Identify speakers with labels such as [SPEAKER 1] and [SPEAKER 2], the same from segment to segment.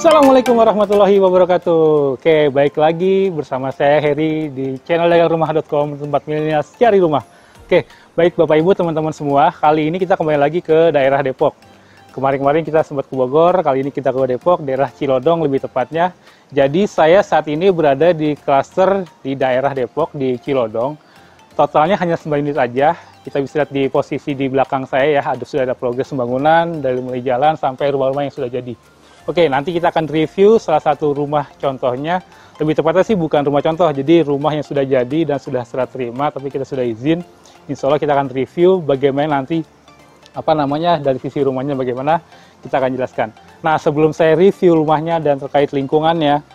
[SPEAKER 1] Assalamualaikum warahmatullahi wabarakatuh. Oke, baik lagi bersama saya Heri di channel dagangrumah.com, tempat milenial cari rumah. Oke, baik Bapak Ibu teman-teman semua, kali ini kita kembali lagi ke daerah Depok. Kemarin-kemarin kita sempat ke Bogor, kali ini kita ke Depok, daerah Cilodong lebih tepatnya. Jadi saya saat ini berada di klaster di daerah Depok, di Cilodong. Totalnya hanya 9 unit aja. Kita bisa lihat di posisi di belakang saya ya, sudah ada progres pembangunan dari mulai jalan sampai rumah-rumah yang sudah jadi. Oke, nanti kita akan review salah satu rumah contohnya. Lebih tepatnya sih bukan rumah contoh, jadi rumah yang sudah jadi dan sudah serah terima, tapi kita sudah izin. Insya Allah kita akan review bagaimana nanti, dari sisi rumahnya bagaimana, kita akan jelaskan. Nah, sebelum saya review rumahnya dan terkait lingkungannya,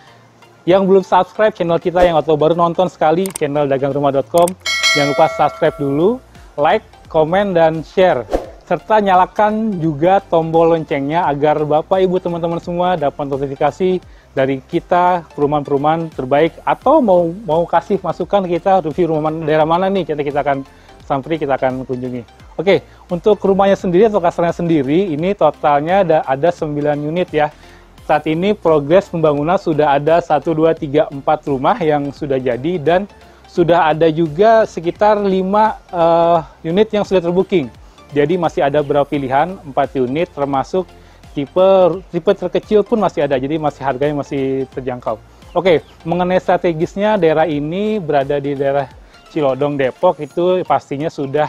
[SPEAKER 1] yang belum subscribe channel kita atau baru nonton sekali channel dagangrumah.com, jangan lupa subscribe dulu, like, komen, dan share. Serta nyalakan juga tombol loncengnya agar Bapak Ibu teman-teman semua dapat notifikasi dari kita perumahan-perumahan terbaik, atau mau kasih masukan kita review rumah daerah mana nih kita akan sampai, kita akan kunjungi. Oke, untuk rumahnya sendiri atau kasarnya sendiri ini totalnya ada 9 unit ya. Saat ini progres pembangunan sudah ada 1, 2, 3, 4 rumah yang sudah jadi, dan sudah ada juga sekitar 5 unit yang sudah terbooking. Jadi masih ada beberapa pilihan, 4 unit termasuk tipe terkecil pun masih ada, jadi harganya masih terjangkau. Oke, mengenai strategisnya, daerah ini berada di daerah Cilodong, Depok, itu pastinya sudah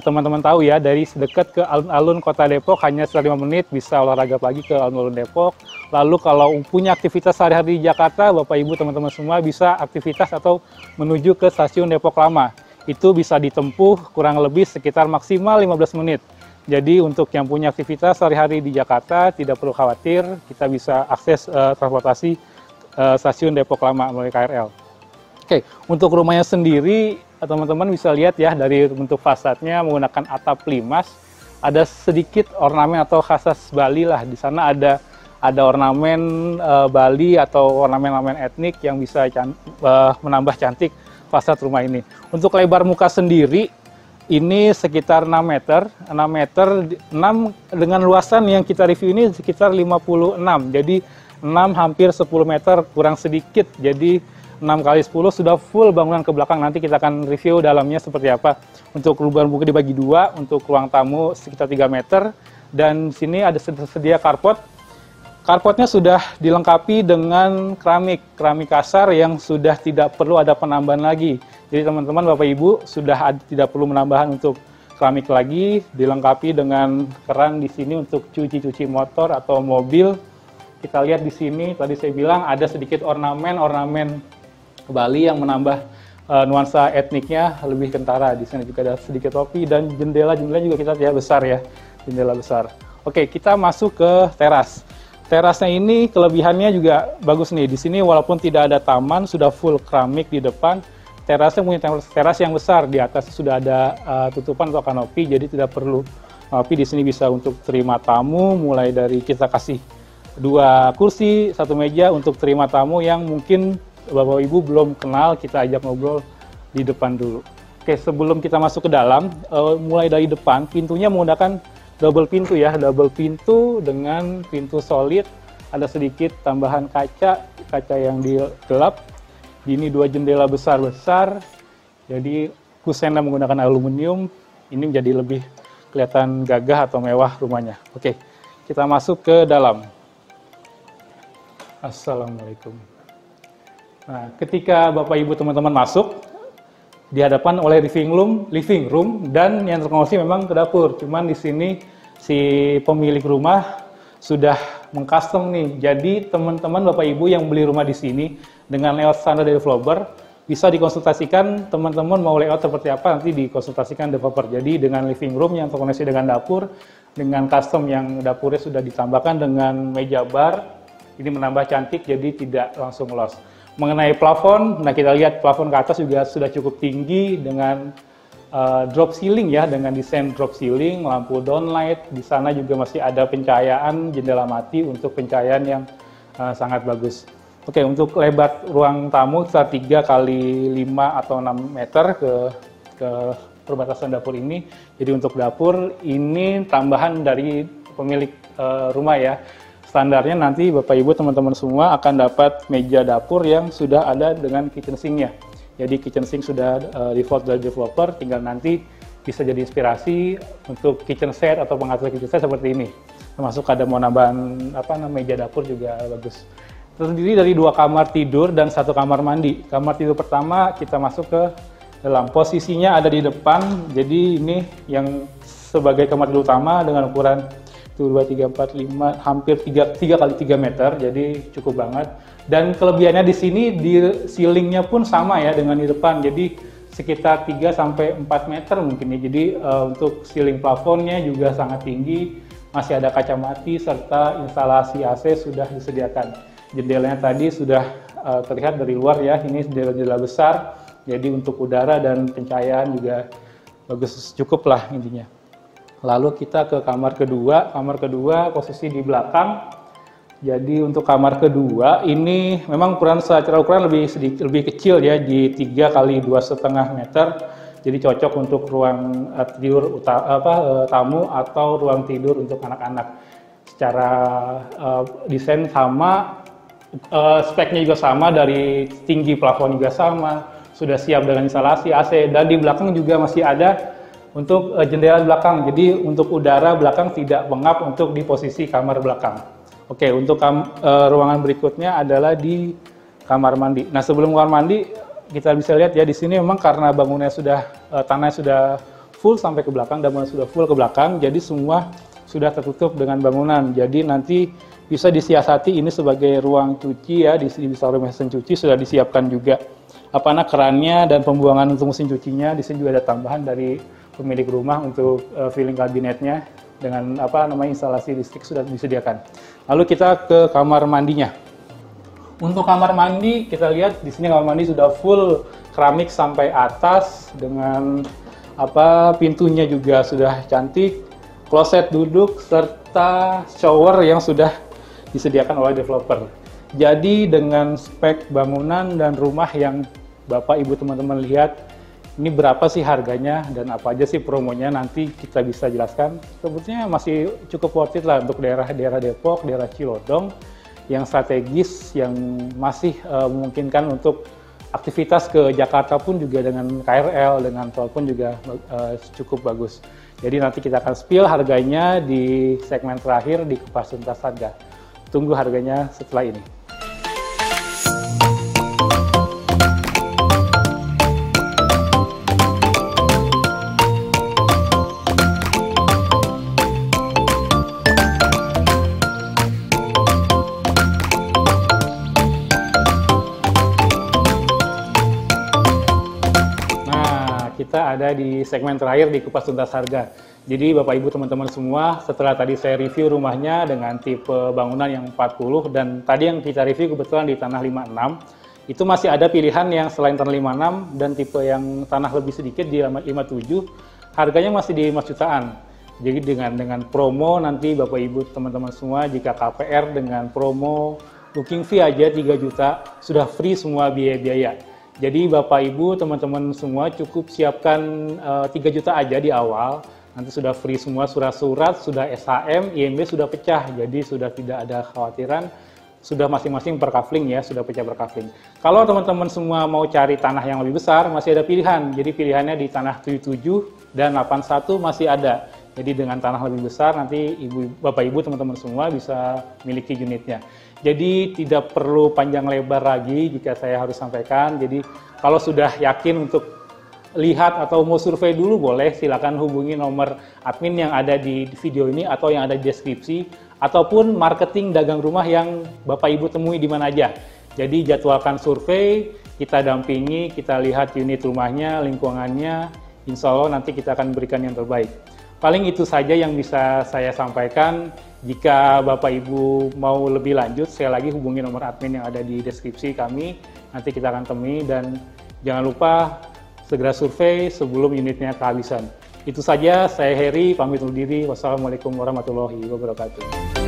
[SPEAKER 1] teman-teman tahu ya, dari sedekat ke alun-alun kota Depok hanya sekitar 5 menit bisa olahraga pagi ke alun-alun Depok. Lalu kalau punya aktivitas sehari-hari di Jakarta, Bapak Ibu teman-teman semua bisa aktivitas atau menuju ke stasiun Depok Lama. Itu bisa ditempuh kurang lebih sekitar maksimal 15 menit. Jadi untuk yang punya aktivitas sehari-hari di Jakarta tidak perlu khawatir, kita bisa akses transportasi stasiun Depok Lama melalui KRL. Oke, untuk rumahnya sendiri teman-teman bisa lihat ya, dari bentuk fasadnya menggunakan atap limas, ada sedikit ornamen atau khas Bali lah. Di sana ada ornamen Bali atau ornamen-ornamen etnik yang bisa menambah cantik fasad rumah ini. Untuk lebar muka sendiri ini sekitar 6 meter dengan luasan yang kita review ini sekitar 56. Jadi 6 hampir 10 meter kurang sedikit. Jadi 6 kali 10 sudah full bangunan ke belakang. Nanti kita akan review dalamnya seperti apa. Untuk ruang buku dibagi 2, untuk ruang tamu sekitar 3 meter, dan sini ada sedia karpot. Karpotnya sudah dilengkapi dengan keramik kasar yang sudah tidak perlu ada penambahan lagi. Jadi teman-teman, Bapak Ibu tidak perlu menambahkan untuk keramik lagi, dilengkapi dengan keran di sini untuk cuci motor atau mobil. Kita lihat di sini, tadi saya bilang ada sedikit ornamen Bali yang menambah nuansa etniknya lebih kentara. Di sini juga ada sedikit topi, dan jendela juga kita lihat besar ya, jendela besar. Oke, kita masuk ke teras. Terasnya ini kelebihannya juga bagus nih. Di sini walaupun tidak ada taman, sudah full keramik di depan. Terasnya punya teras yang besar. Di atas sudah ada tutupan atau kanopi, jadi tidak perlu kanopi. Di sini bisa untuk terima tamu, mulai dari kita kasih 2 kursi, 1 meja untuk terima tamu yang mungkin Bapak Ibu belum kenal, kita ajak ngobrol di depan dulu. Oke, sebelum kita masuk ke dalam, mulai dari depan, pintunya menggunakan double pintu ya, double pintu dengan pintu solid, ada sedikit tambahan kaca yang digelap. Ini 2 jendela besar-besar, jadi kusennya menggunakan aluminium, ini menjadi lebih kelihatan gagah atau mewah rumahnya. Oke, kita masuk ke dalam. Assalamualaikum. Nah, ketika Bapak Ibu teman-teman masuk, dihadapkan oleh living room, dan yang terkoneksi memang ke dapur. Cuman di sini si pemilik rumah sudah mengcustom nih. Jadi teman-teman Bapak Ibu yang beli rumah di sini dengan layout standar developer, bisa dikonsultasikan teman-teman mau layout seperti apa, nanti dikonsultasikan developer. Jadi dengan living room yang terkoneksi dengan dapur, dengan custom yang dapurnya sudah ditambahkan dengan meja bar, ini menambah cantik, jadi tidak langsung lost. Mengenai plafon, nah kita lihat plafon ke atas juga sudah cukup tinggi dengan drop ceiling ya, dengan desain drop ceiling, lampu downlight. Di sana juga masih ada pencahayaan jendela mati untuk pencahayaan yang sangat bagus. Oke, untuk lebar ruang tamu sekitar 3 kali 5 atau 6 meter ke perbatasan dapur ini. Jadi untuk dapur ini tambahan dari pemilik rumah ya. standarnya nanti Bapak Ibu teman-teman semua akan dapat meja dapur yang sudah ada dengan kitchen sink-nya. Jadi kitchen sink sudah default dari developer, tinggal nanti bisa jadi inspirasi untuk kitchen set atau pengatur kitchen set seperti ini. Termasuk ada mau nambahan meja dapur juga bagus. Terdiri dari 2 kamar tidur dan 1 kamar mandi. Kamar tidur pertama kita masuk ke dalam, posisinya ada di depan, jadi ini yang sebagai kamar tidur utama dengan ukuran 2, 3, 4, 5, hampir 3 kali 3 meter, jadi cukup banget. Dan kelebihannya di sini di ceilingnya pun sama ya dengan di depan, jadi sekitar 3 sampai 4 meter mungkin ya. Jadi untuk ceiling plafonnya juga sangat tinggi, masih ada kaca mati serta instalasi AC sudah disediakan. Jendelanya tadi sudah terlihat dari luar ya, ini jendela besar. Jadi untuk udara dan pencahayaan juga bagus, cukup lah intinya. Lalu kita ke kamar kedua posisi di belakang. Jadi untuk kamar kedua ini memang secara ukuran lebih kecil ya, di 3 kali 2,5 meter. Jadi cocok untuk ruang tidur tamu atau ruang tidur untuk anak-anak. Secara desain sama, speknya juga sama, dari tinggi plafon juga sama. Sudah siap dengan instalasi AC, dan di belakang juga masih ada untuk jendela belakang. Jadi untuk udara belakang tidak pengap untuk di posisi kamar belakang. Oke, untuk ruangan berikutnya adalah di kamar mandi. Nah, sebelum kamar mandi kita bisa lihat ya, di sini memang karena bangunannya tanahnya sudah full sampai ke belakang dan sudah full ke belakang, jadi semua sudah tertutup dengan bangunan. Jadi nanti bisa disiasati ini sebagai ruang cuci ya, di sini bisa mesin cuci sudah disiapkan juga. Kerannya dan pembuangan untuk mesin cucinya. Di sini juga ada tambahan dari pemilik rumah untuk filling kabinetnya dengan instalasi listrik sudah disediakan. Lalu kita ke kamar mandinya. Untuk kamar mandi kita lihat di sini kamar mandi sudah full keramik sampai atas dengan pintunya juga sudah cantik, kloset duduk serta shower yang sudah disediakan oleh developer. Jadi dengan spek bangunan dan rumah yang Bapak Ibu teman-teman lihat, ini berapa sih harganya dan apa aja sih promonya, nanti kita bisa jelaskan. Sebetulnya masih cukup worth it lah untuk daerah Depok, daerah Cilodong yang strategis, yang masih memungkinkan untuk aktivitas ke Jakarta pun juga dengan KRL, dengan tol pun juga cukup bagus. Jadi nanti kita akan spill harganya di segmen terakhir di Kupas Tuntas Harga. Tunggu harganya setelah ini. Kita ada di segmen terakhir di Kupas Tuntas Harga. Jadi Bapak Ibu teman-teman semua, setelah tadi saya review rumahnya dengan tipe bangunan yang 40 dan tadi yang kita review kebetulan di tanah 56, itu masih ada pilihan yang selain tanah 56 dan tipe yang tanah lebih sedikit di 57, harganya masih di 5 jutaan. Jadi dengan promo nanti Bapak Ibu teman-teman semua, jika KPR dengan promo booking fee aja 3 juta, sudah free semua biaya-biaya. Jadi Bapak Ibu teman-teman semua cukup siapkan 3 juta aja di awal, nanti sudah free semua surat-surat, sudah SHM, IMB sudah pecah, jadi sudah tidak ada khawatiran, sudah masing-masing per kafling ya, sudah pecah per kafling. Kalau teman-teman semua mau cari tanah yang lebih besar, masih ada pilihan, jadi pilihannya di tanah 77 dan 81 masih ada. Jadi dengan tanah lebih besar, nanti Bapak Ibu teman-teman semua bisa miliki unitnya. Jadi tidak perlu panjang lebar lagi jika saya harus sampaikan. Jadi kalau sudah yakin untuk lihat atau mau survei dulu boleh, silakan hubungi nomor admin yang ada di video ini atau yang ada di deskripsi, ataupun marketing dagang rumah yang Bapak Ibu temui di mana aja. Jadi jadwalkan survei, kita dampingi, kita lihat unit rumahnya, lingkungannya, insya Allah nanti kita akan berikan yang terbaik. Paling itu saja yang bisa saya sampaikan. Jika Bapak Ibu mau lebih lanjut, saya lagi hubungi nomor admin yang ada di deskripsi kami. Nanti kita akan temui dan jangan lupa segera survei sebelum unitnya kehabisan. Itu saja, saya Heri, pamit undur diri. Wassalamualaikum warahmatullahi wabarakatuh.